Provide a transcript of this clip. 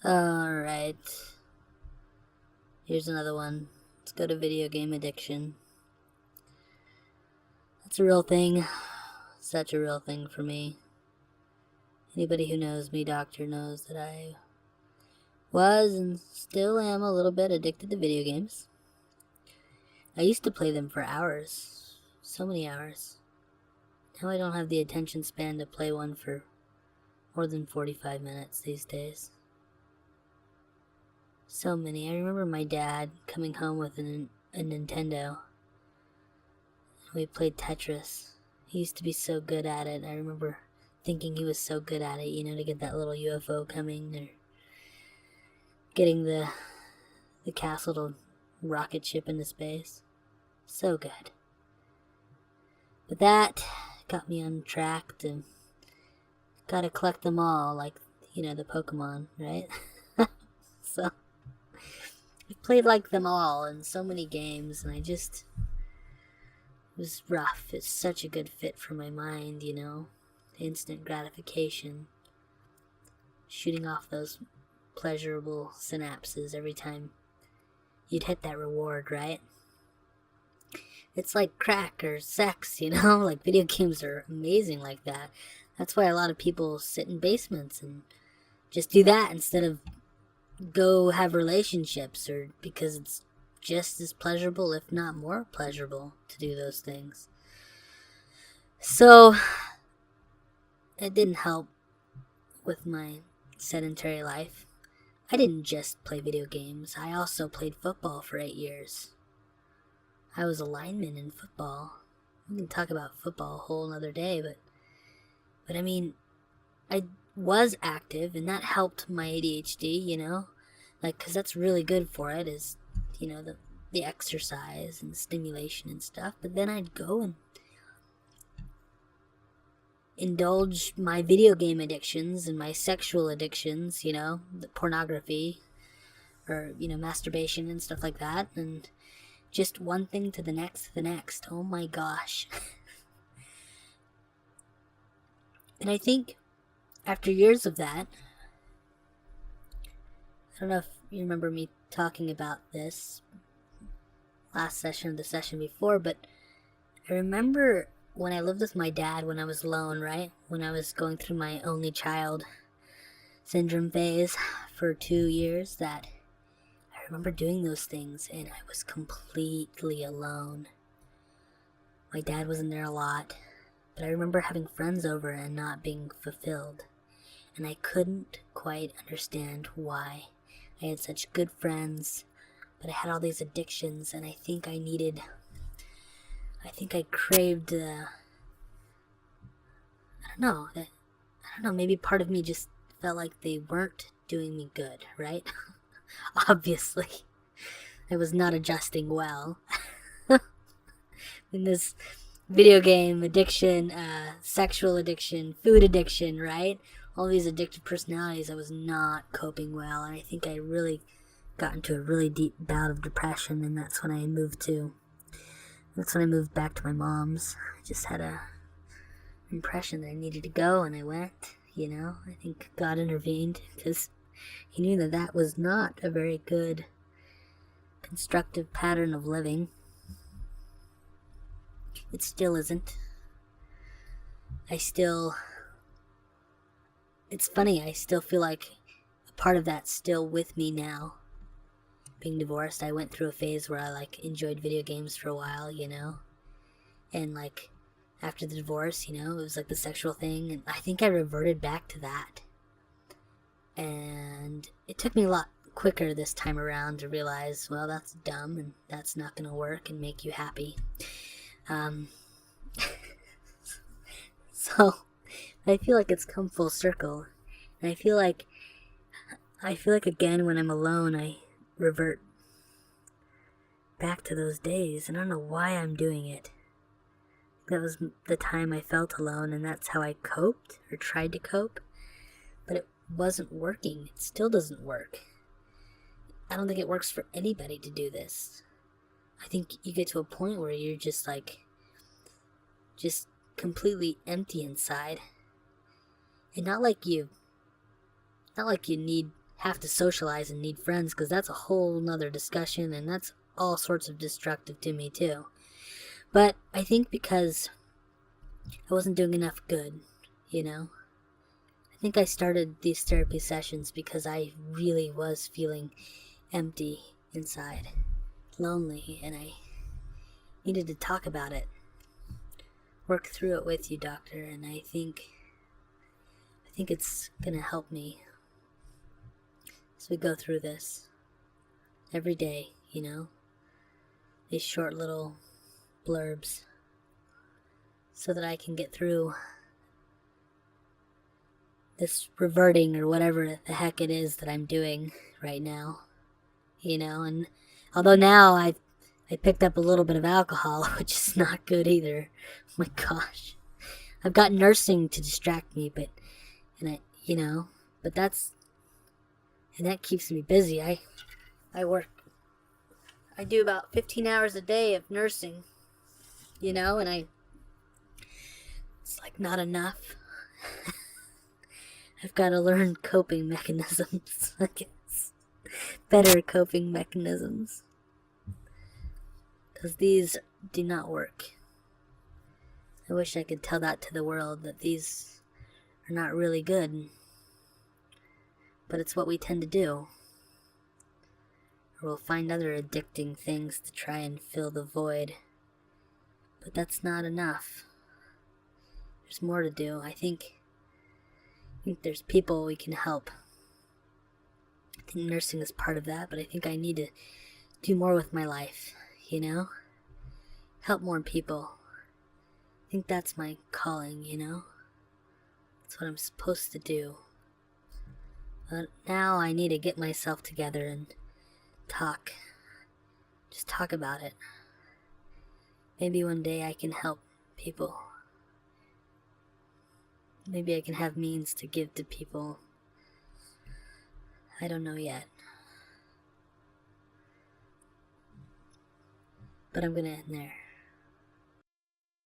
Alright, here's another one. Let's go to video game addiction. That's a real thing. Such a real thing for me. Anybody who knows me, doctor, knows that I was and still am a little bit addicted to video games. I used to play them for hours. So many hours. Now I don't have the attention span to play one for more than 45 minutes these days. So many. I remember my dad coming home with a Nintendo. We played Tetris. He used to be so good at it. I remember thinking he was so good at it, to get that little UFO coming, or getting the castle to rocket ship into space. So good. But that got me on track to gotta collect them all, like, the Pokemon, right? So I played like them all in so many games, and it was rough. It's such a good fit for my mind, instant gratification, shooting off those pleasurable synapses every time you'd hit that reward, right? It's like crack or sex, like video games are amazing like that. That's why a lot of people sit in basements and just do that instead of go have relationships, or because it's just as pleasurable, if not more pleasurable, to do those things. So it didn't help with my sedentary life. I didn't just play video games. I also played football for 8 years. I was a lineman in football. We can talk about football a whole another day, but I mean, I was active, and that helped my ADHD, because that's really good for it, is, the exercise and stimulation and stuff. But then I'd go and indulge my video game addictions and my sexual addictions, the pornography, or, masturbation and stuff like that, and just one thing to the next. Oh my gosh. And I think after years of that, I don't know if you remember me talking about this last session or the session before, but I remember when I lived with my dad when I was alone, right? When I was going through my only child syndrome phase for 2 years, that I remember doing those things and I was completely alone. My dad wasn't there a lot, but I remember having friends over and not being fulfilled. And I couldn't quite understand why. I had such good friends, but I had all these addictions, and I think I craved, I don't know, maybe part of me just felt like they weren't doing me good, right? Obviously, I was not adjusting well. In this video game addiction, sexual addiction, food addiction, right? All these addictive personalities, I was not coping well, and I think I really got into a really deep bout of depression, and that's when I moved back to my mom's. I just had a impression that I needed to go, and I went. I think God intervened because He knew that that was not a very good, constructive pattern of living. It still isn't. It's funny, I still feel like a part of that's still with me now. Being divorced, I went through a phase where I enjoyed video games for a while, and after the divorce, it was like the sexual thing, and I think I reverted back to that. And it took me a lot quicker this time around to realize, well, that's dumb and that's not going to work and make you happy. So I feel like it's come full circle, and I feel like again when I'm alone, I revert back to those days, and I don't know why I'm doing it. That was the time I felt alone, and that's how I coped, or tried to cope, but it wasn't working. It still doesn't work. I don't think it works for anybody to do this. I think you get to a point where you're just completely empty inside, and not like you need have to socialize and need friends, because that's a whole nother discussion, and that's all sorts of destructive to me too. But I think because I wasn't doing enough good, you know? I think I started these therapy sessions because I really was feeling empty inside, lonely, and I needed to talk about it, work through it with you, doctor, and I think it's gonna help me as we go through this every day, you know? These short little blurbs, so that I can get through this reverting or whatever the heck it is that I'm doing right now, you know? And although now I picked up a little bit of alcohol, which is not good either. Oh my gosh. I've got nursing to distract me, but that keeps me busy. I work. I do about 15 hours a day of nursing, you know, and it's like not enough. I've got to learn coping mechanisms, I guess. Better coping mechanisms. Because these do not work. I wish I could tell that to the world, that these are not really good. But it's what we tend to do. Or we'll find other addicting things to try and fill the void. But that's not enough. There's more to do. I think there's people we can help. I think nursing is part of that, but I think I need to do more with my life, you know? Help more people. I think that's my calling, you know? That's what I'm supposed to do. But now I need to get myself together and talk. Just talk about it. Maybe one day I can help people. Maybe I can have means to give to people. I don't know yet. But I'm gonna end there.